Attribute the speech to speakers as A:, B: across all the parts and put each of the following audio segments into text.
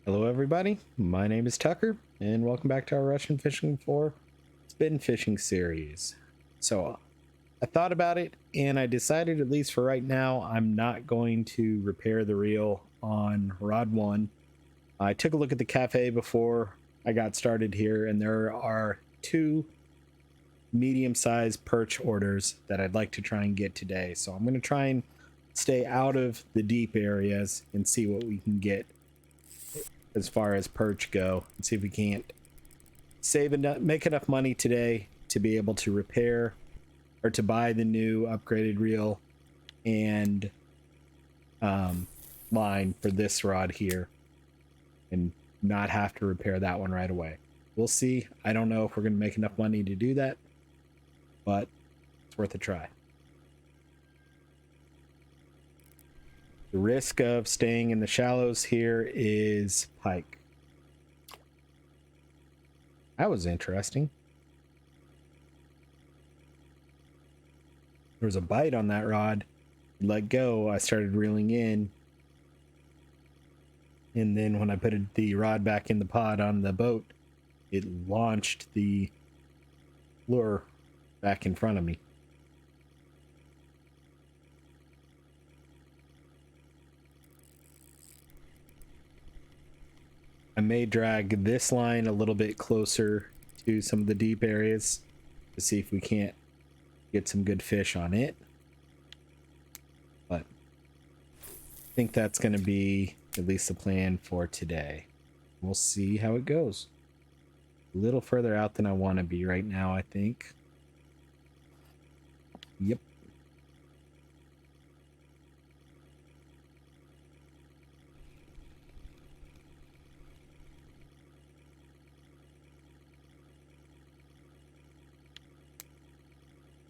A: Hello everybody, my name is Tucker, and welcome back to our Russian Fishing for Spin Fishing series. So, I thought about it, and I decided, at least for right now, I'm not going to repair the reel on Rod 1. I took a look at the cafe before I got started here, and there are two medium-sized perch orders that I'd like to try and get today. So I'm going to try and stay out of the deep areas and see what we can get as far as perch go, and see if we can't save enough, make enough money today to be able to repair or to buy the new upgraded reel and line for this rod here, and not have to repair that one right away. We'll see. I don't know if we're going to make enough money to do that, but it's worth a try. The risk of staying in the shallows here is pike. That was interesting. There was a bite on that rod. Let go, I started reeling in. And then when I put the rod back in the pod on the boat, it launched the lure back in front of me. I may drag this line a little bit closer to some of the deep areas to see if we can't get some good fish on it. But I think that's going to be at least the plan for today. We'll see how it goes. A little further out than I want to be right now, I think. Yep.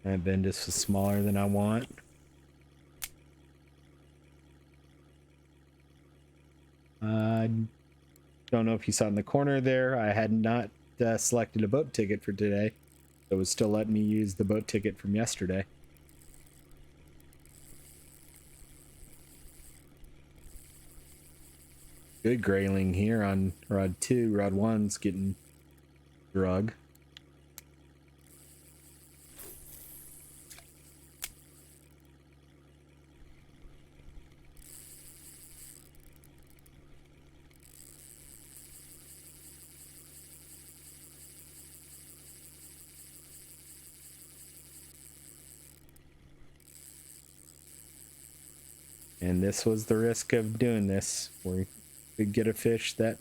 A: That bend is smaller than I want. I don't know if you saw in the corner there, I had not selected a boat ticket for today. So it was still letting me use the boat ticket from yesterday. Good grayling here on rod 2. Rod 1's getting drug. And this was the risk of doing this. We could get a fish that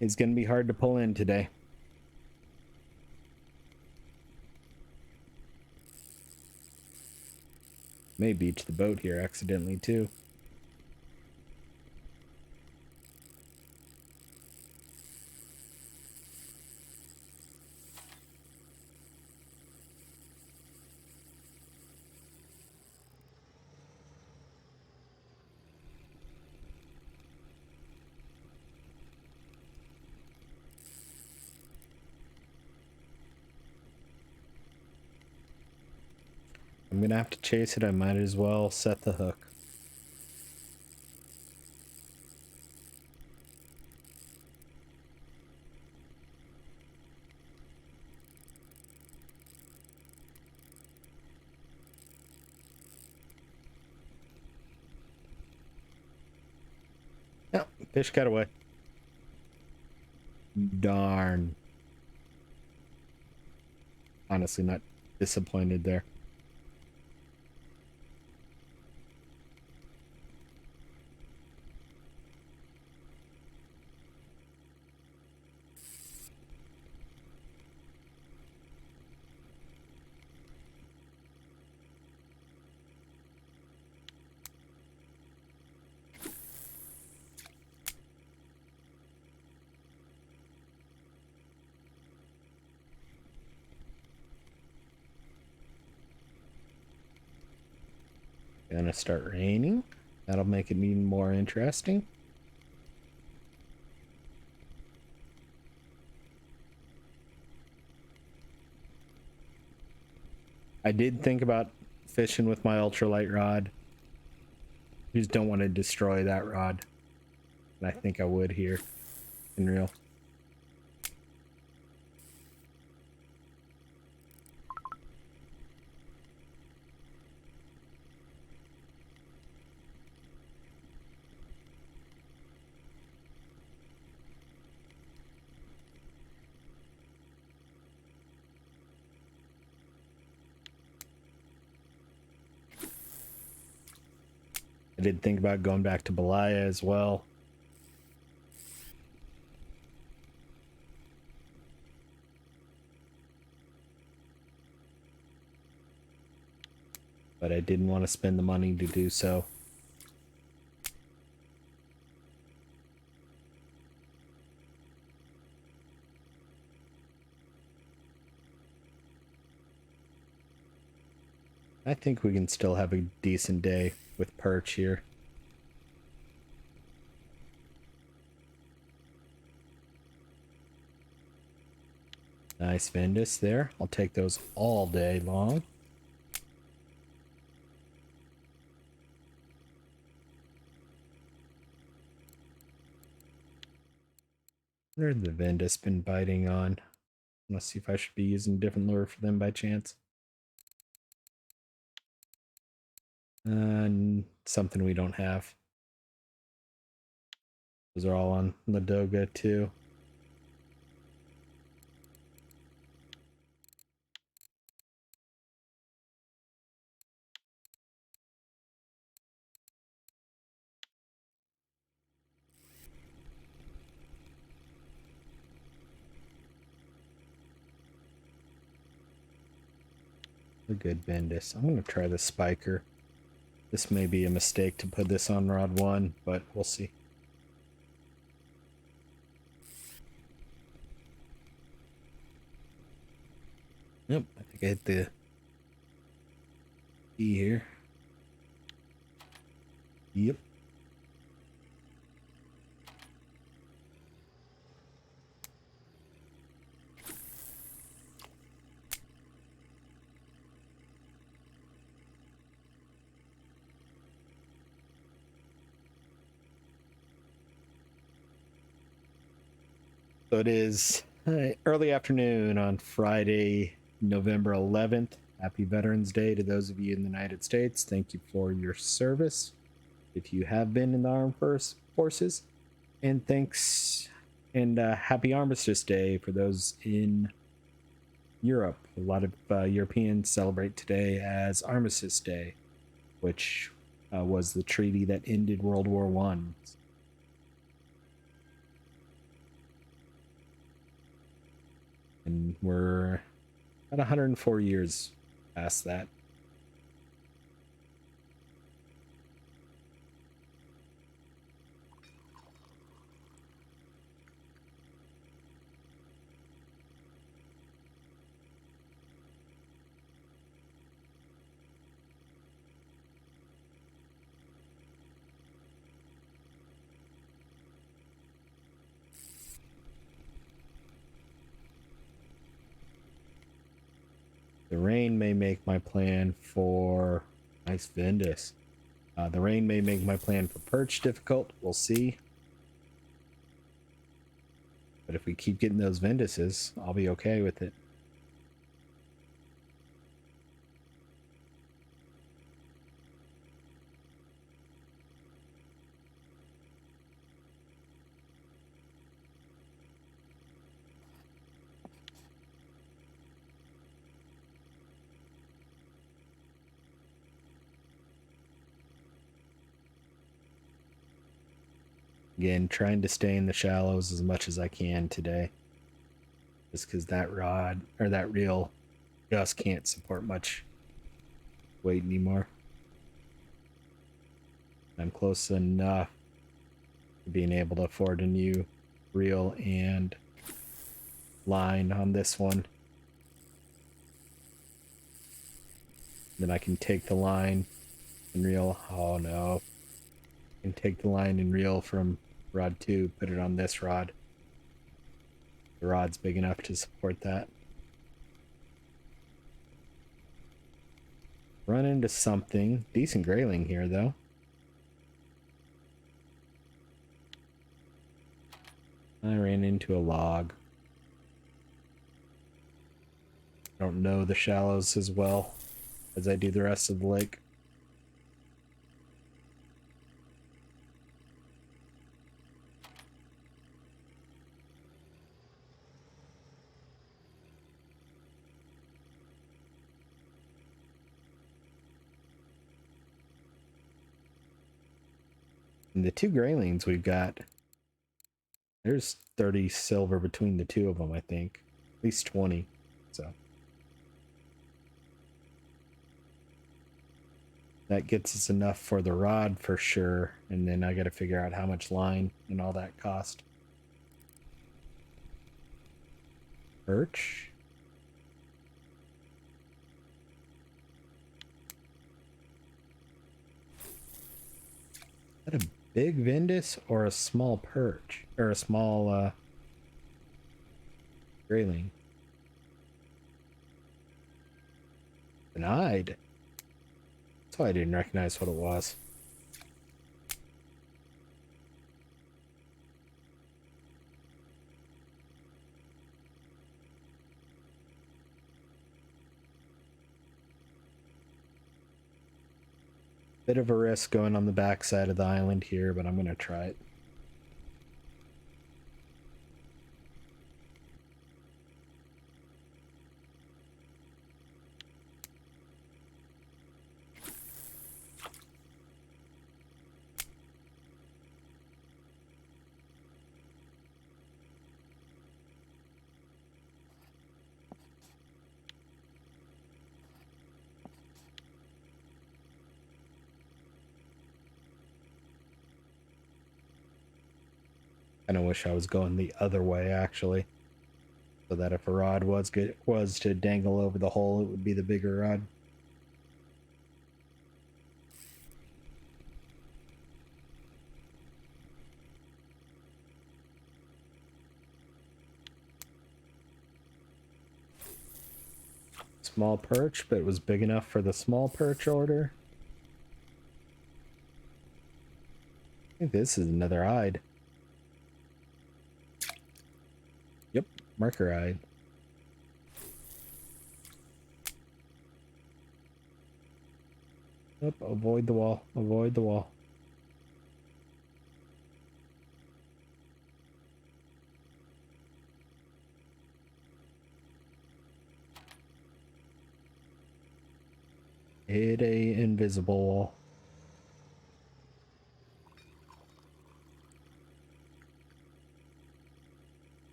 A: is going to be hard to pull in today. May beach the boat here accidentally too. I'm gonna have to chase it. I might as well set the hook. Yep, fish got away. Darn. Honestly, not disappointed there. Gonna start raining. That'll make it even more interesting. I did think about fishing with my ultralight rod. I just don't want to destroy that rod. And I think I would here in real. I did think about going back to Belaya as well. But I didn't want to spend the money to do so. I think we can still have a decent day with perch here. Nice Vendus there. I'll take those all day long. Where the Vendus been biting on? Let's see if I should be using a different lure for them by chance. Something we don't have. Those are all on Ladoga too. A good Vendus. I'm gonna try the Spiker. This may be a mistake to put this on rod 1, but we'll see. Yep, I think I hit the E here. Yep. So it is early afternoon on Friday, November 11th. Happy Veterans Day to those of you in the United States. Thank you for your service if you have been in the armed forces. And thanks and happy Armistice Day for those in Europe. A lot of Europeans celebrate today as Armistice Day, which was the treaty that ended World War One. And we're about 104 years past that. The rain may make my plan for nice Vendus. The rain may make my plan for perch difficult. We'll see. But if we keep getting those Venduses, I'll be okay with it. Again, trying to stay in the shallows as much as I can today. Just because that rod, or that reel, just can't support much weight anymore. I'm close enough to being able to afford a new reel and line on this one. Then I can take the line and reel. Oh no. I can take the line and reel from rod 2, put it on this rod. The rod's big enough to support that. Run into something. Decent grayling here though. I ran into a log. I don't know the shallows as well as I do the rest of the lake. And the two graylings we've got, there's 30 silver between the two of them, I think. At least 20. So that gets us enough for the rod for sure. And then I got to figure out how much line and all that cost. Perch. Is that a big Vindus or a small perch? Or a small grayling? Denied. That's why I didn't recognize what it was. Bit of a risk going on the backside of the island here, but I'm going to try it. Kind of wish I was going the other way, actually, so that if a rod was to dangle over the hole, it would be the bigger rod. Small perch, but it was big enough for the small perch order. I think this is another hide. Yep, marker hide. Yep, avoid the wall. Avoid the wall. Hit a invisible wall.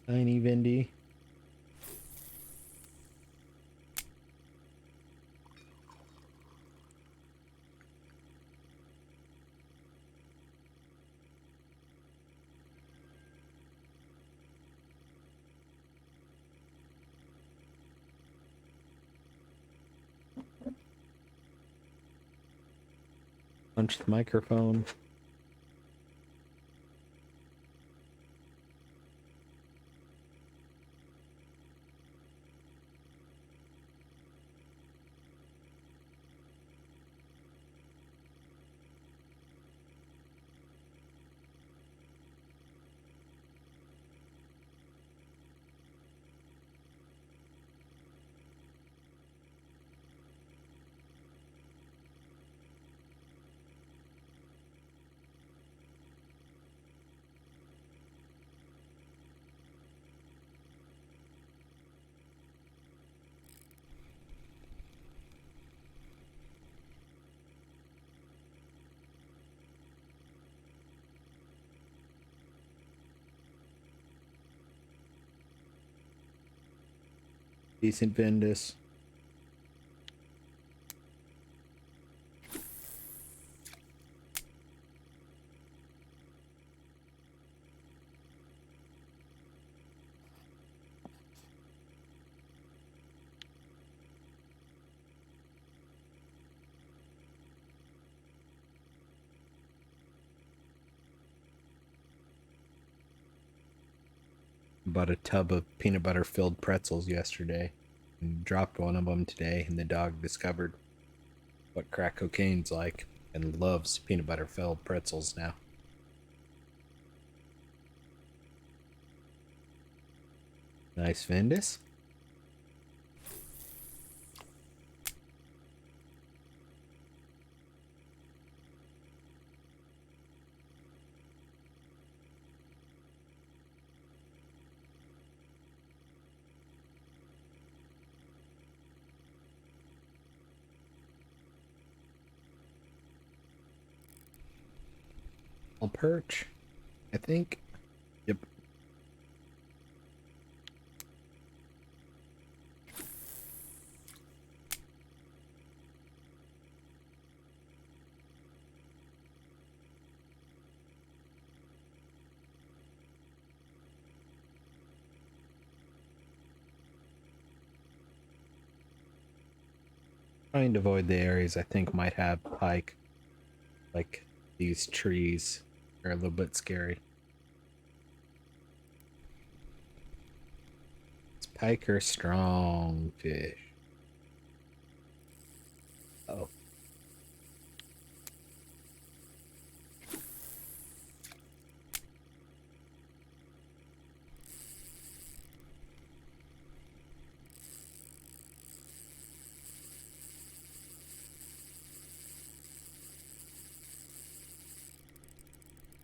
A: Tiny Vindy. Punch the microphone. Decent Vindus. bought a tub of peanut butter filled pretzels yesterday and dropped one of them today, and the dog discovered what crack cocaine's like and loves peanut butter filled pretzels now. Nice Vendus. I'll perch, I think. Yep. Trying to avoid the areas I think might have pike. Like these trees are a little bit scary. It's pike are strong fish. Oh.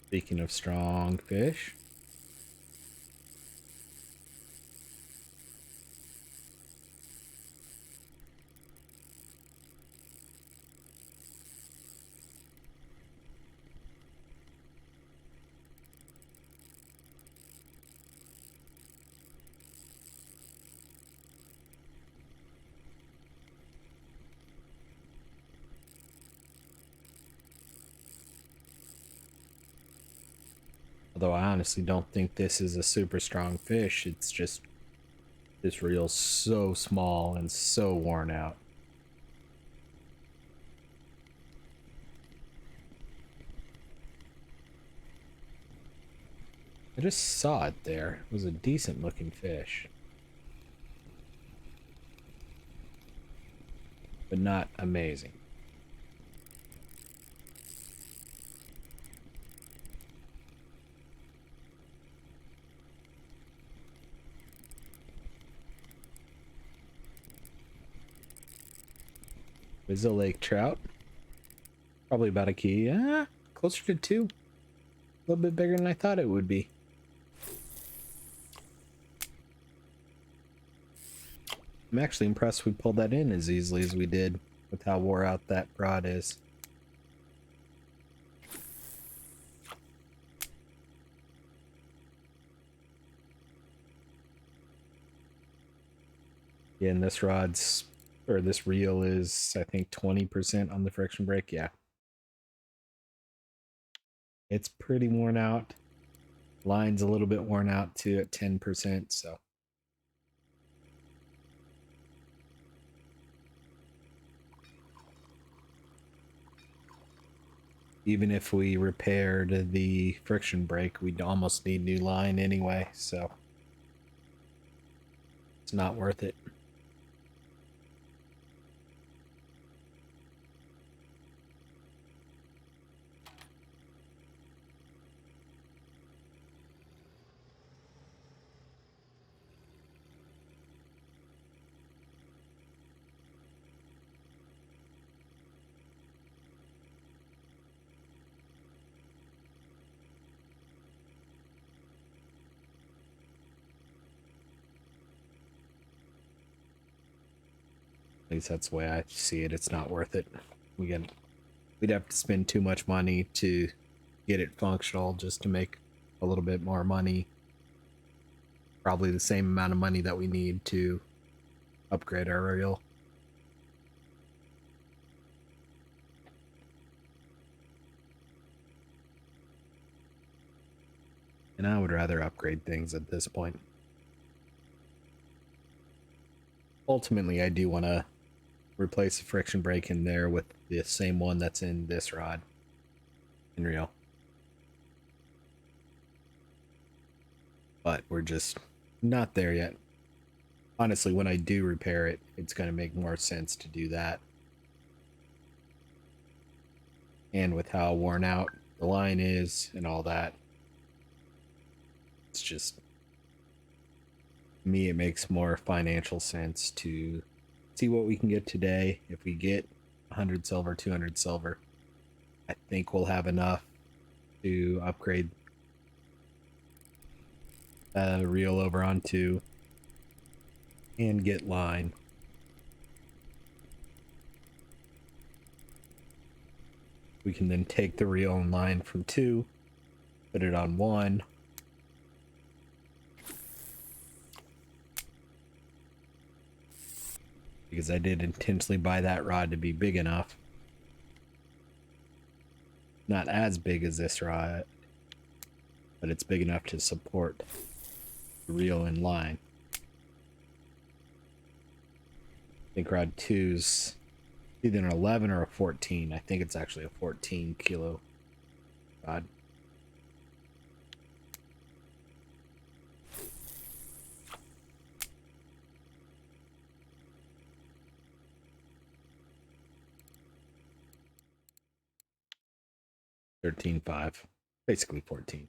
A: Speaking of strong fish. Although I honestly don't think this is a super strong fish. It's just this reel's so small and so worn out. I just saw it there. It was a decent looking fish. But not amazing. Is a lake trout. Probably about a key. Closer to 2. A little bit bigger than I thought it would be. I'm actually impressed we pulled that in as easily as we did with how wore out that rod is. Yeah, and this rod's, or this reel is, I think, 20% on the friction brake. Yeah. It's pretty worn out. Line's a little bit worn out too at 10%, so. Even if we repaired the friction brake, we'd almost need new line anyway, so. It's not worth it. At least that's the way I see it. It's not worth it. We'd have to spend too much money to get it functional just to make a little bit more money. Probably the same amount of money that we need to upgrade our reel. And I would rather upgrade things at this point. Ultimately, I do want to replace the friction brake in there with the same one that's in this rod and reel. But we're just not there yet. Honestly, when I do repair it, it's going to make more sense to do that. And with how worn out the line is and all that, it's just, to me, it makes more financial sense to see what we can get today. If we get 100 silver, 200 silver, I think we'll have enough to upgrade reel over onto and get line. We can then take the reel and line from 2, put it on 1. Because I did intentionally buy that rod to be big enough. Not as big as this rod, but it's big enough to support the reel and line. I think rod 2's either an 11 or a 14. I think it's actually a 14 kilo rod. $13.5, basically 14.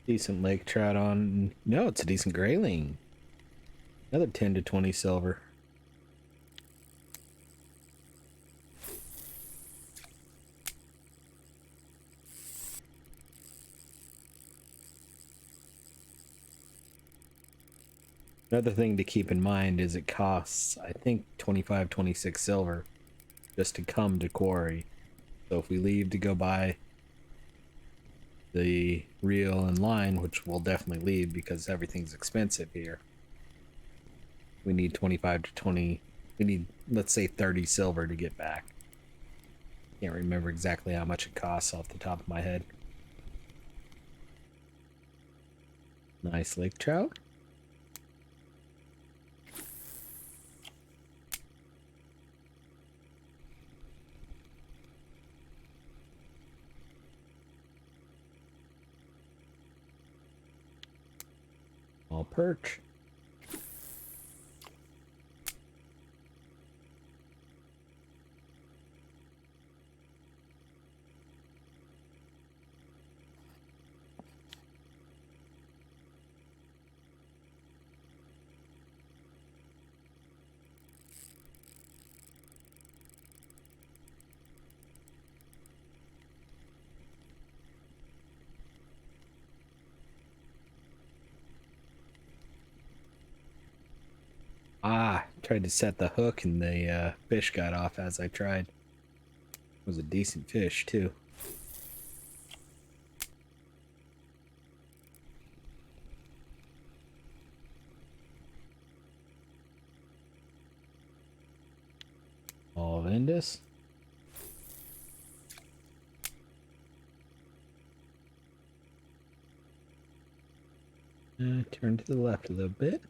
A: Decent lake trout on. No, it's a decent grayling. Another 10 to 20 silver. Another thing to keep in mind is it costs, I think, 25, 26 silver just to come to Kuori. So if we leave to go buy the reel and line, which we'll definitely leave because everything's expensive here, we need 25 to 20, we need, let's say, 30 silver to get back. Can't remember exactly how much it costs off the top of my head. Nice lake trout. All perch. Tried to set the hook and the fish got off as I tried. It was a decent fish too. All of Indus. Turn to the left a little bit.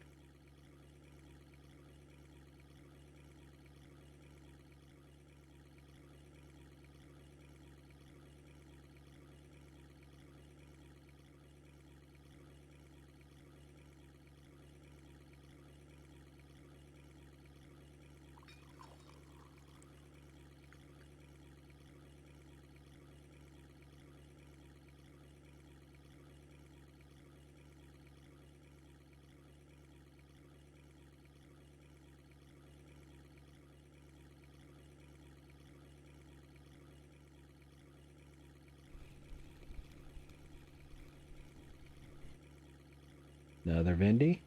A: Another Vindy.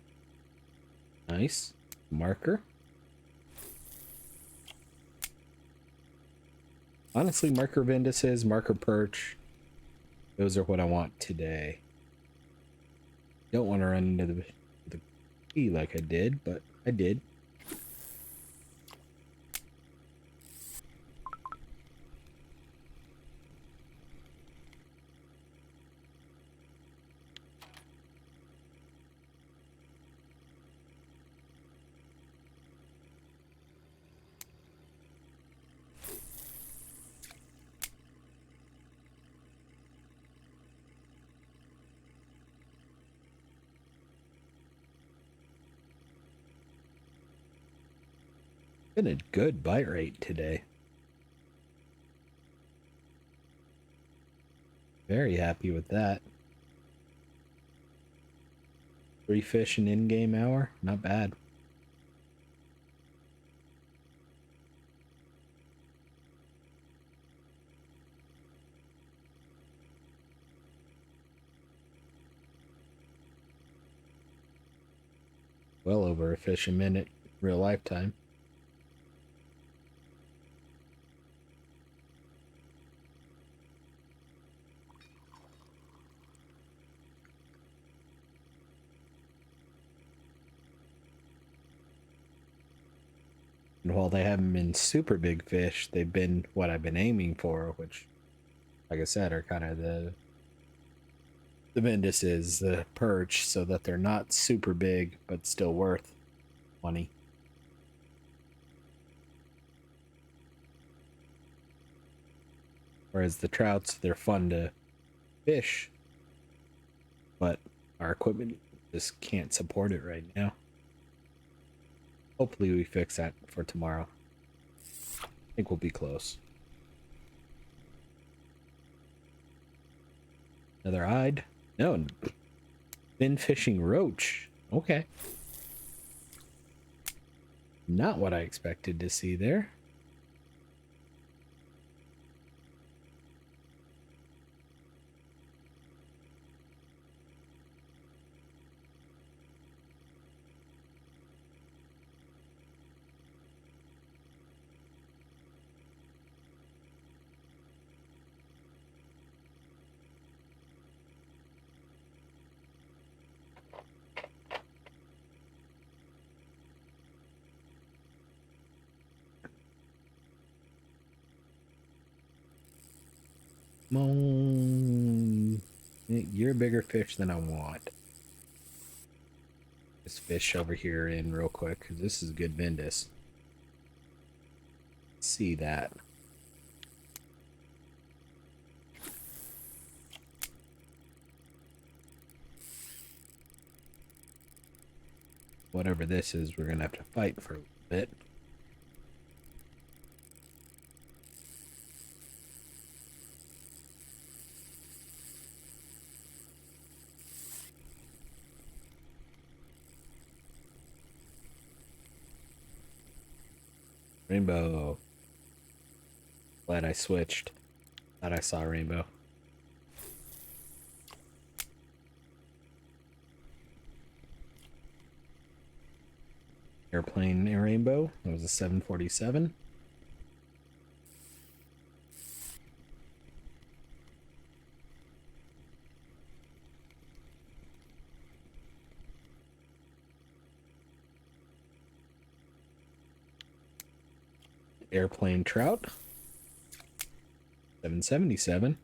A: Nice. Marker. Honestly, marker Vinduses, marker perch. Those are what I want today. Don't want to run into the key like I did, but I did. Been a good bite rate today. Very happy with that. 3 fish an in-game hour, not bad. Well over a fish a minute, real lifetime. And while they haven't been super big fish, they've been what I've been aiming for, which, like I said, are kind of the Venduses, the perch, so that they're not super big, but still worth money. Whereas the trouts, they're fun to fish, but our equipment just can't support it right now. Hopefully we fix that for tomorrow. I think we'll be close. Another eyed? No. Fin fishing roach. Okay. Not what I expected to see there. Moan. You're a bigger fish than I want. This fish over here in real quick, because this is a good Vindus. See that. Whatever this is, we're gonna have to fight for a bit. Rainbow. Glad I switched. Thought I saw a rainbow. Airplane rainbow. That was a 747. Airplane trout. 777.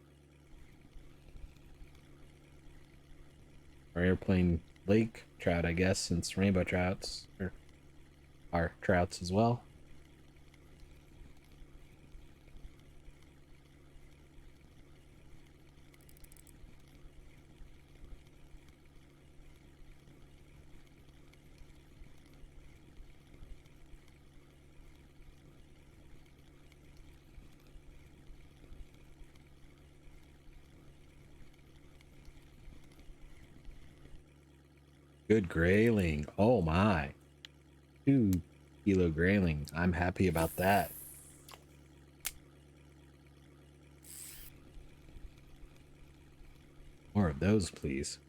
A: Or airplane lake trout, I guess, since rainbow trouts are trouts as well. Good grayling. Oh my. 2-kilo grayling. I'm happy about that. More of those, please.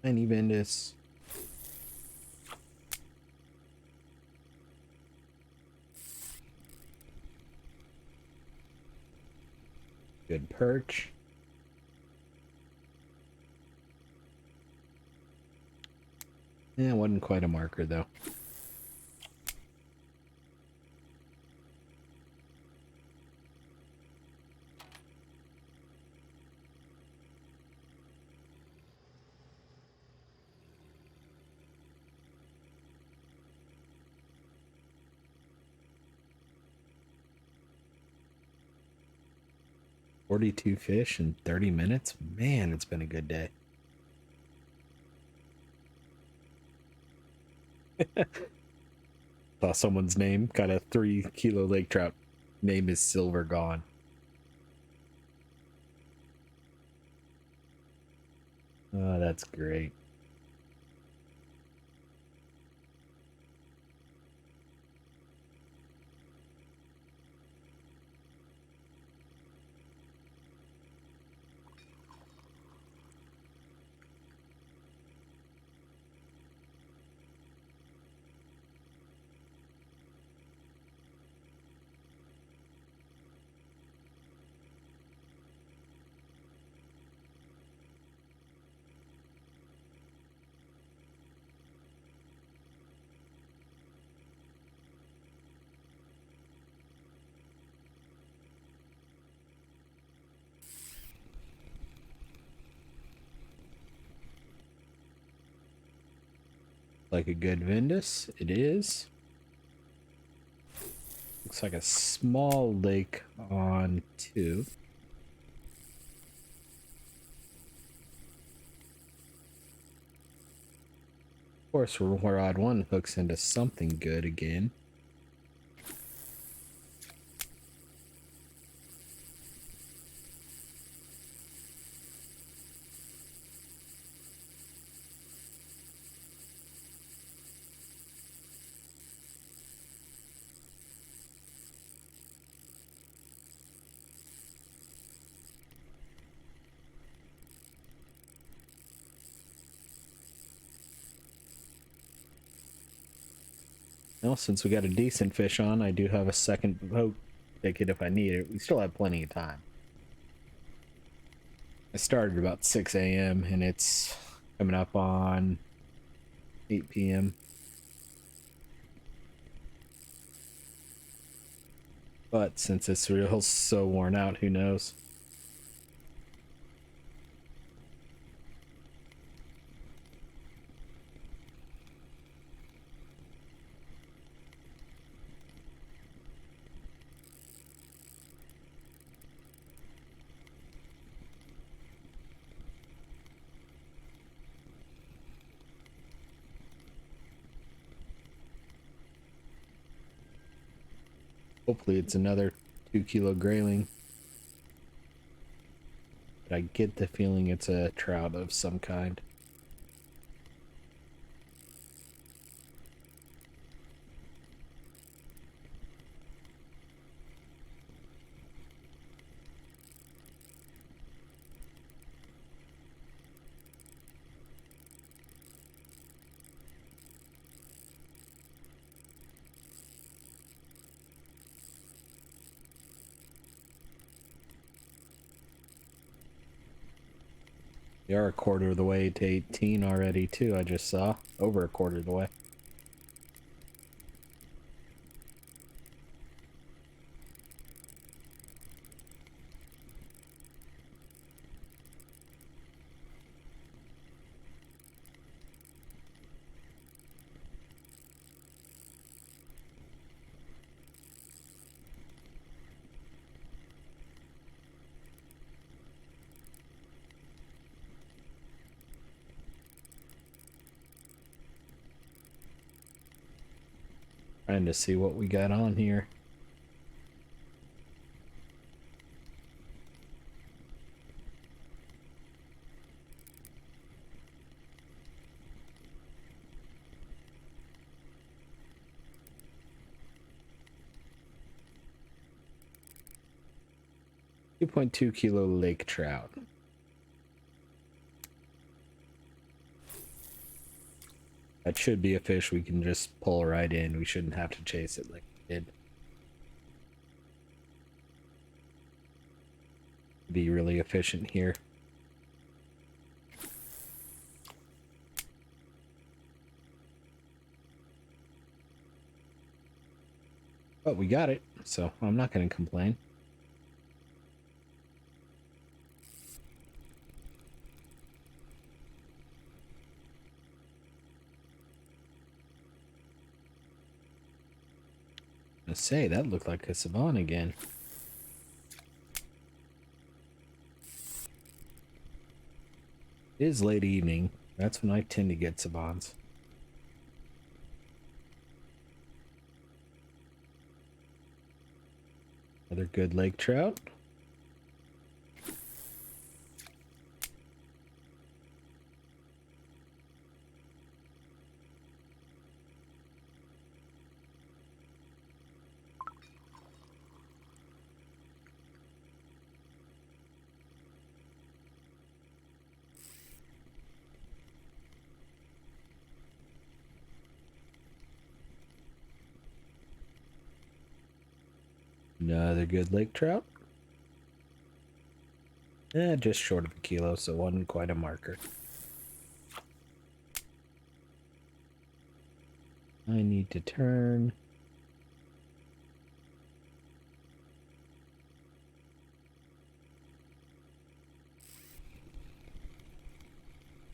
A: Tiny Vindus. Good perch. Yeah, it wasn't quite a marker though. $42 fish in 30 minutes. Man, it's been a good day. Saw someone's name, got a 3 kilo lake trout. Name is Silver Gone. Oh, that's great. Like a good Vindus, it is. Looks like a small lake on 2. Of course, rod 1 hooks into something good again. Well, since we got a decent fish on, I do have a second boat ticket if I need it. We still have plenty of time. I started about 6 a.m. and it's coming up on 8 p.m. But since it's real so worn out, who knows? Hopefully it's another 2 kilo grayling. But I get the feeling it's a trout of some kind. They are a quarter of the way to 18 already too, I just saw. Over a quarter of the way. Trying to see what we got on here. .2 kilo lake trout. That should be a fish we can just pull right in. We shouldn't have to chase it like we did. Be really efficient here. But we got it, so I'm not going to complain. I say that looked like a savant again. It is late evening. That's when I tend to get savants. Another good lake trout. Another good lake trout. Just short of a kilo, so wasn't quite a marker. I need to turn.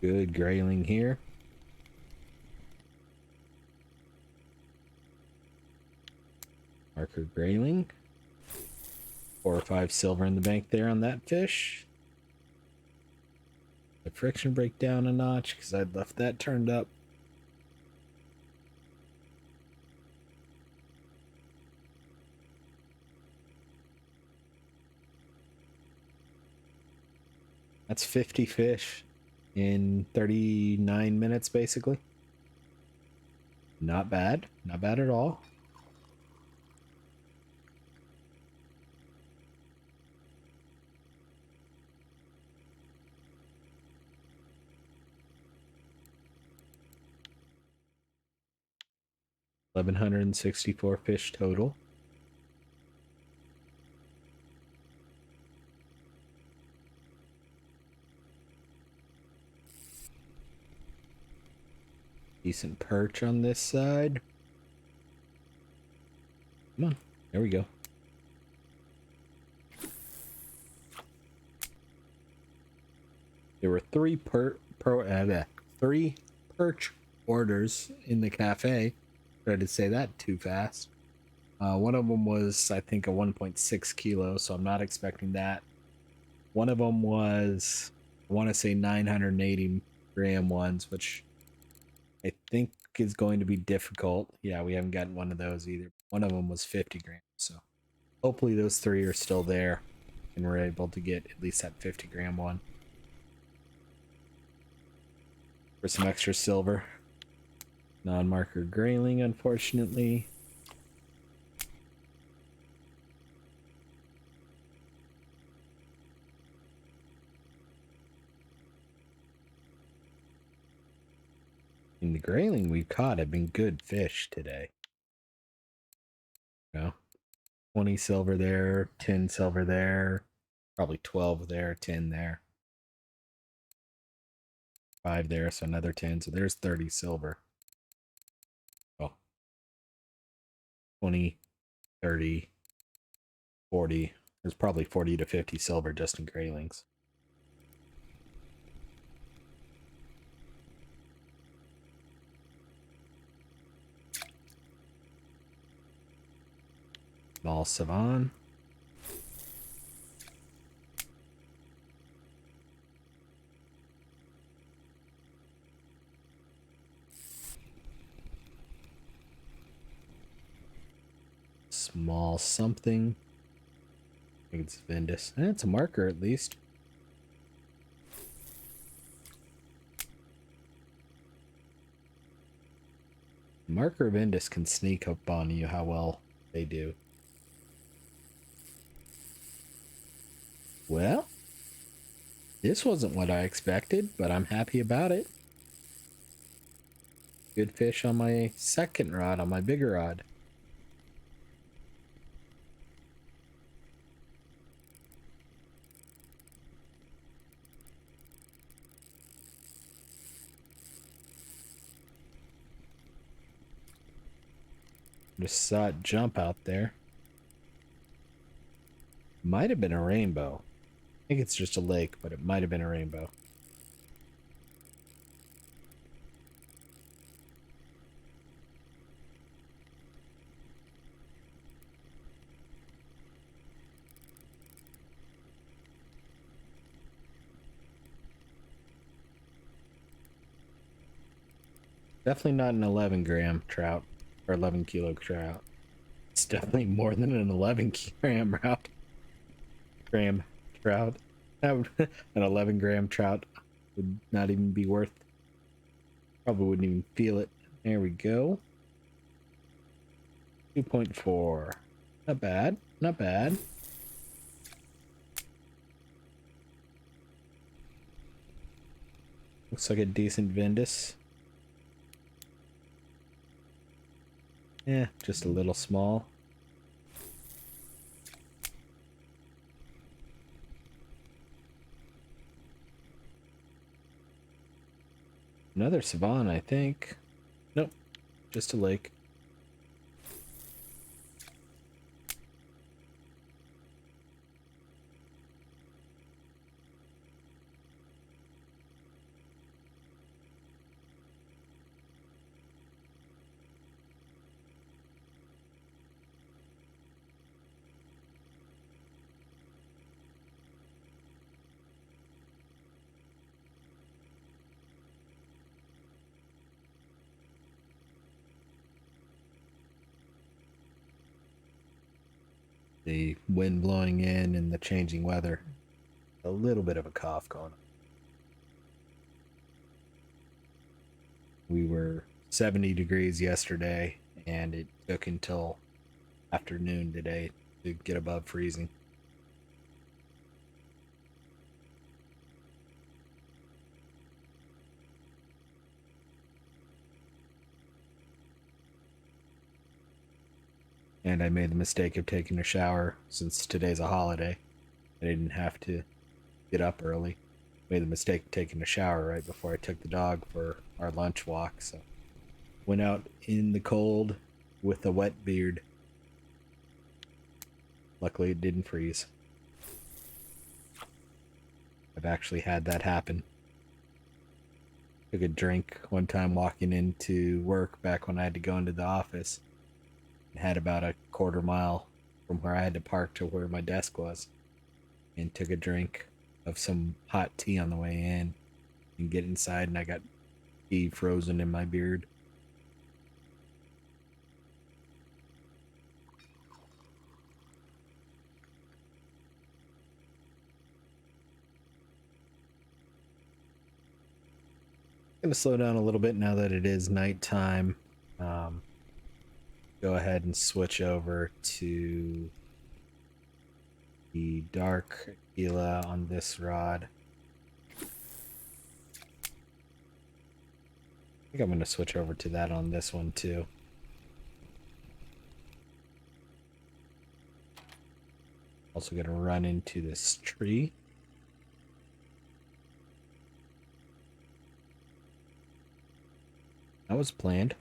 A: Good grayling here. Marker grayling. 4 or 5 silver in the bank there on that fish. The friction break down a notch because I'd left that turned up. That's 50 fish in 39 minutes, basically. Not bad. Not bad at all. $1,164 fish total. Decent perch on this side. Come on, there we go. There were three perch orders in the cafe. Tried to say that too fast. One of them was, I think, a 1.6 kilo, so I'm not expecting that. One of them was, I want to say 980 gram ones, which I think is going to be difficult. Yeah, we haven't gotten one of those either. One of them was 50 grams, so hopefully those 3 are still there and we're able to get at least that 50 gram one. For some extra silver. Non-marker grayling, unfortunately. In the grayling we've caught have been good fish today. You know, 20 silver there, 10 silver there, probably 12 there, 10 there. 5 there, so another 10, so there's 30 silver. Oh. 20, 30, 40. There's probably 40 to 50 silver just in graylings. Small savan. Small something. I think it's Vindus. It's a marker at least. Marker Vindus can sneak up on you how well they do. Well, this wasn't what I expected, but I'm happy about it. Good fish on my second rod, on my bigger rod. Just saw it jump out there. Might have been a rainbow. I think it's just a lake, but it might have been a rainbow. Definitely not an 11 gram trout or 11 kilo trout. It's definitely more than an 11 gram trout. An 11 gram trout would not even be worth. Probably wouldn't even feel it. There we go. 2.4. Not bad. Not bad. Looks like a decent Vindus. Yeah, just a little small. Another Savan, I think. Nope, just a lake. The wind blowing in and the changing weather. A little bit of a cough going on. We were 70 degrees yesterday, and it took until afternoon today to get above freezing. And I made the mistake of taking a shower since today's a holiday. I didn't have to get up early. Made the mistake of taking a shower right before I took the dog for our lunch walk, so went out in the cold with a wet beard. Luckily it didn't freeze. I've actually had that happen. Took a drink one time walking into work back when I had to go into the office. And had about a quarter mile from where I had to park to where my desk was. And took a drink of some hot tea on the way in. And get inside and I got tea frozen in my beard. Gonna slow down a little bit now that it is nighttime. Go ahead and switch over to the dark Gila on this rod. I think I'm going to switch over to that on this one too. Also going to run into this tree. That was planned.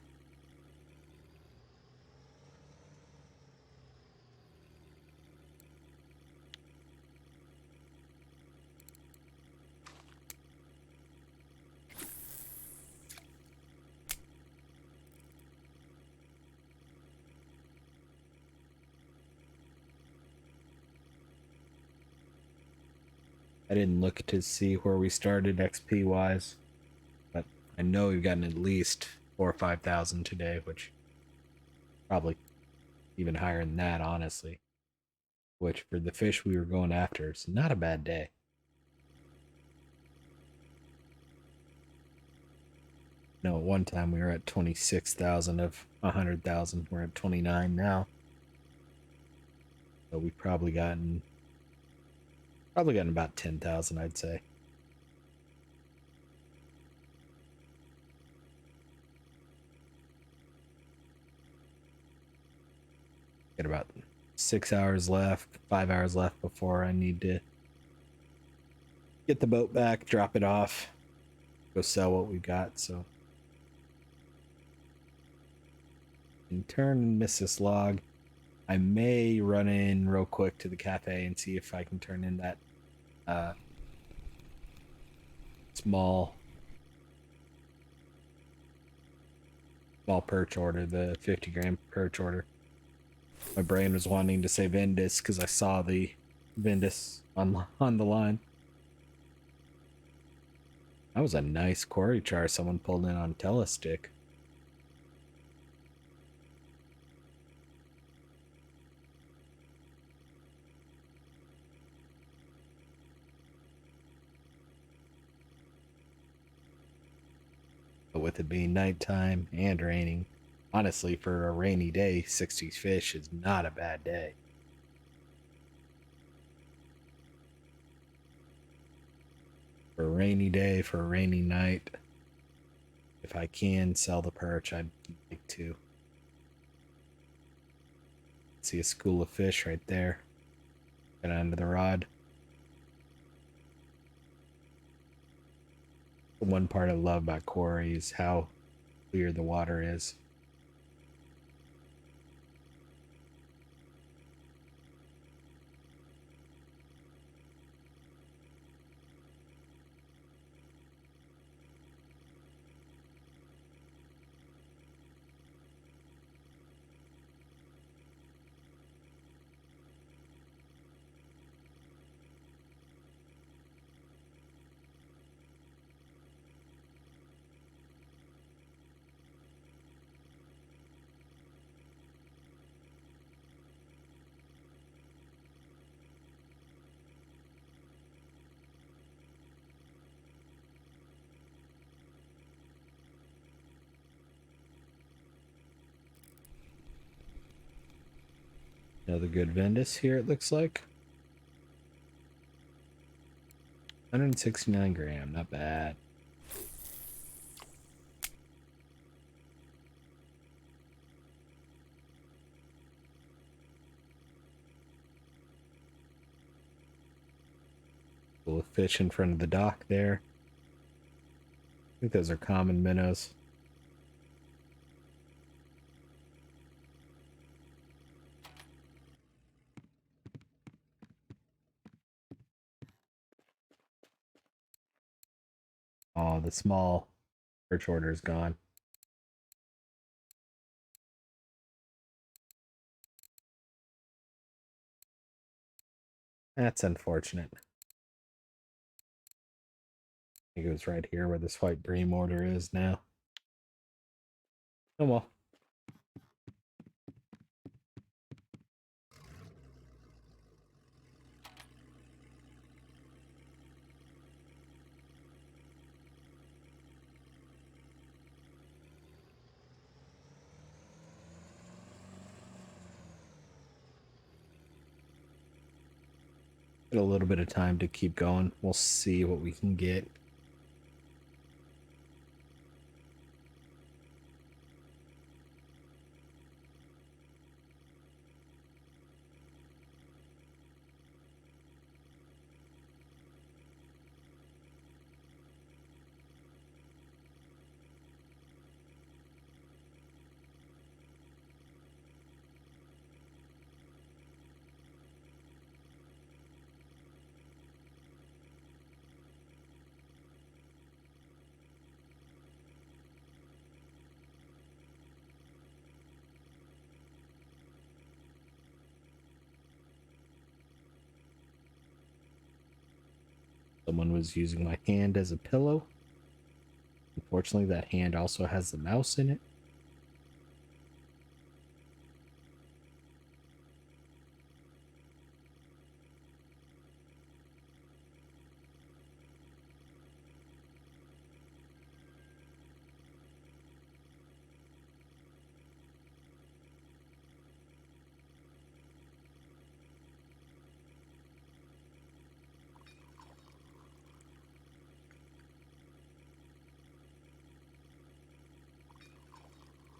A: I didn't look to see where we started XP wise, but I know we've gotten at least 4,000 or 5,000 today, which probably even higher than that, honestly. Which for the fish we were going after, it's not a bad day. No, at one time we were at 26,000 of 100,000. We're at 29 now. So we've probably gotten about 10,000, I'd say. Got about 6 hours left, 5 hours left before I need to get the boat back, drop it off, go sell what we've got. So in turn and miss this log. I may run in real quick to the cafe and see if I can turn in that small perch order, the 50 gram perch order. My brain was wanting to say Vindus because I saw the Vindus on the line. That was a nice Kuori char someone pulled in on telestick. But with it being nighttime and raining, honestly, for a rainy day, 60 fish is not a bad day. For a rainy day, for a rainy night, if I can sell the perch, I'd like to. See a school of fish right there. Get under the rod. The one part I love about Kuori is how clear the water is. Another good Ventus here, it looks like. 169 gram, not bad. Full of fish in front of the dock there. I think those are common minnows. Oh, the small perch order is gone. That's unfortunate. I think it was right here where this white bream order is now. Oh well. Get a little bit of time to keep going. We'll see what we can get. Someone was using my hand as a pillow. Unfortunately, that hand also has the mouse in it.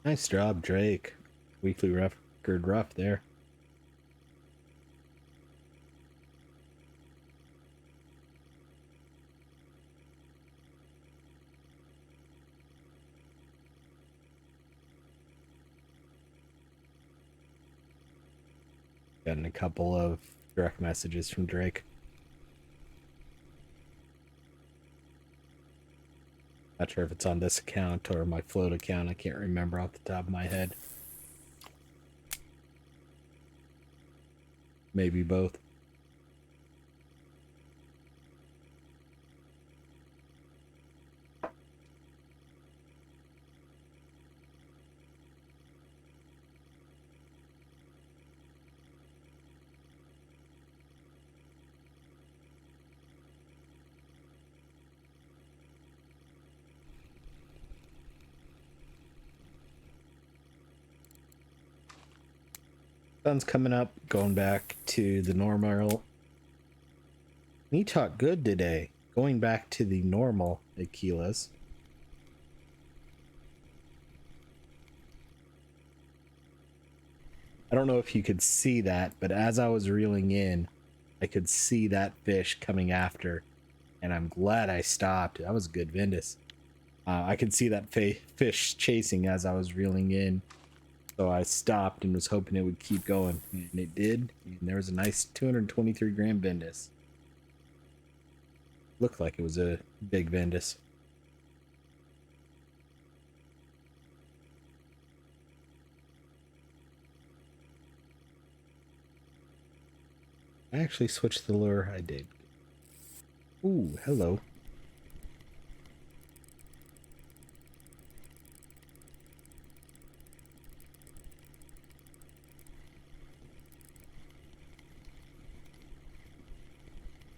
A: Nice job, Drake. Weekly record rough there. Gotten a couple of direct messages from Drake. Not sure if it's on this account or my float account. I can't remember off the top of my head. Maybe both. Sun's coming up, going back to the normal. Me talk good today. Going back to the normal Aquilas. I don't know if you could see that, but as I was reeling in, I could see that fish coming after, and I'm glad I stopped. That was a good Vindus. I could see that fish chasing as I was reeling in, so I stopped and was hoping it would keep going, and it did. And there was a nice 223 gram Vindus. Looked like it was a big Vindus. I actually switched the lure. I did. Ooh, hello.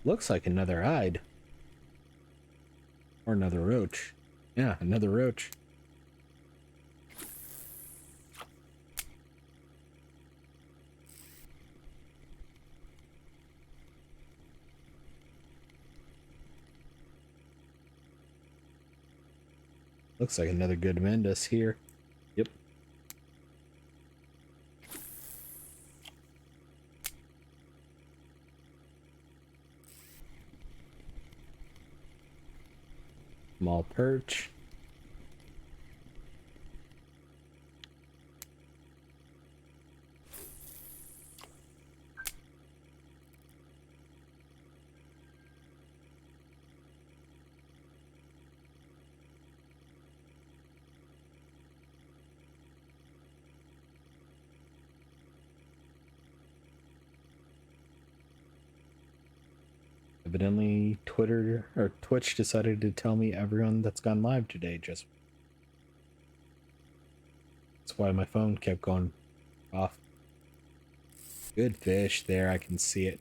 A: Looks like another hide. Or another roach. Yeah, another roach. Looks like another good Mendes here. Yep. Small perch. Evidently, Twitter or Twitch decided to tell me everyone that's gone live today just. That's why my phone kept going off. Good fish there, I can see it.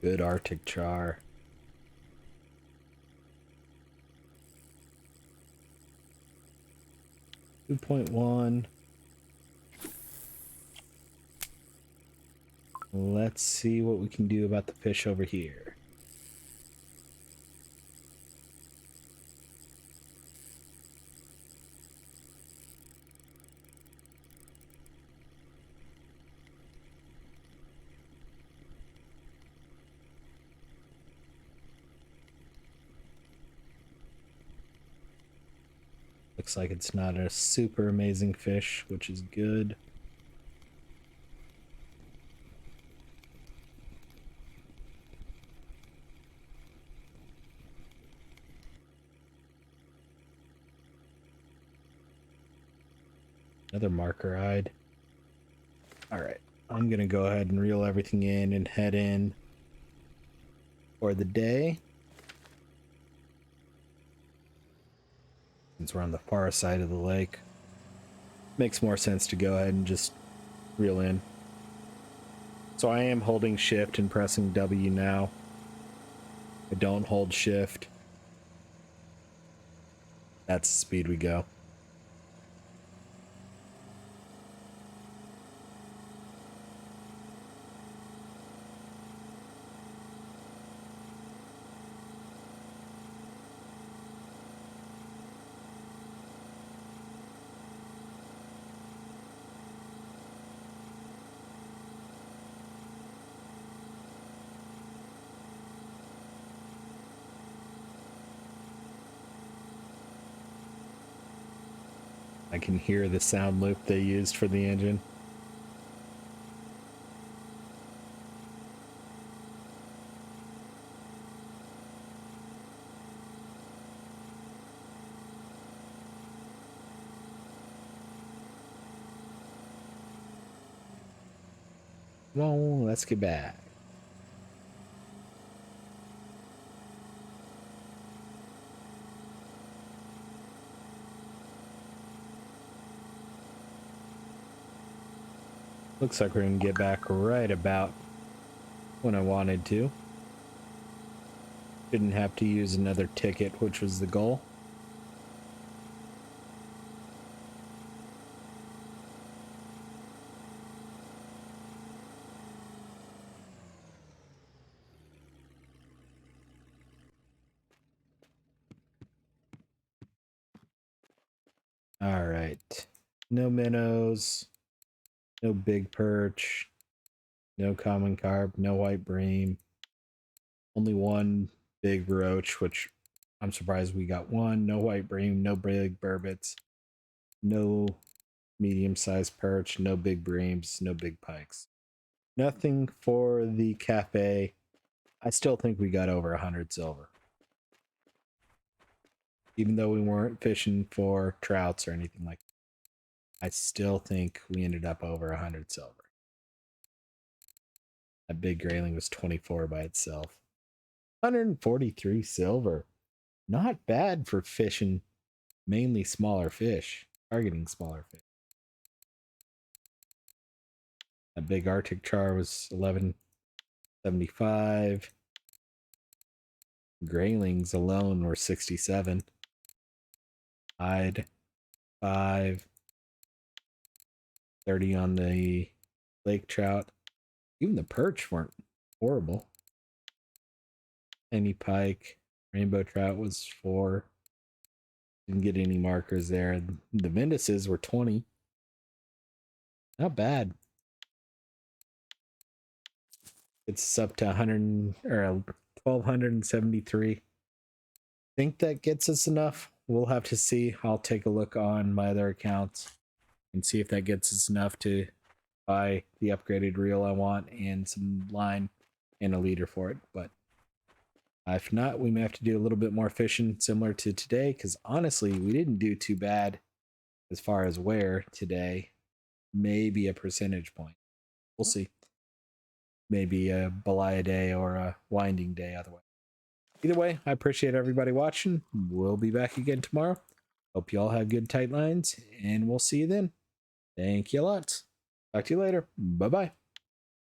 A: Good Arctic char. .1. Let's see what we can do about the fish over here. Looks like it's not a super amazing fish, which is good. Another marker hide. Alright, I'm gonna go ahead and reel everything in and head in for the day. Since we're on the far side of the lake, makes more sense to go ahead and just reel in. So I am holding shift and pressing W now. I don't hold shift. That's the speed we go. I can hear the sound loop they used for the engine. Well, let's get back. Looks like we're gonna get back right about when I wanted to. Didn't have to use another ticket, which was the goal. All right. No minnows, no big perch, no common carp, no white bream. Only one big roach, which I'm surprised we got one. No white bream, no big burbot, no medium-sized perch, no big breams, no big pikes. Nothing for the cafe. I still think we got over 100 silver. Even though we weren't fishing for trouts or anything like that, I still think we ended up over 100 silver. That big grayling was 24 by itself. 143 silver. Not bad for fishing mainly smaller fish, targeting smaller fish. That big Arctic char was 1175. Graylings alone were 67. Hide 5. 30 on the lake trout. Even the perch weren't horrible. Penny pike, rainbow trout was 4. Didn't get any markers there. The Venduses were 20. Not bad. It's up to 100 or 1273. Think that gets us enough. We'll have to see. I'll take a look on my other accounts and see if that gets us enough to buy the upgraded reel I want and some line and a leader for it. But if not, we may have to do a little bit more fishing similar to today, because honestly, we didn't do too bad as far as wear today. Maybe a percentage point. We'll see. Maybe a Belaya day or a winding day otherwise. Either way, I appreciate everybody watching. We'll be back again tomorrow. Hope you all have good tight lines, and we'll see you then. Thank you a lot. Talk to you later. Bye-bye.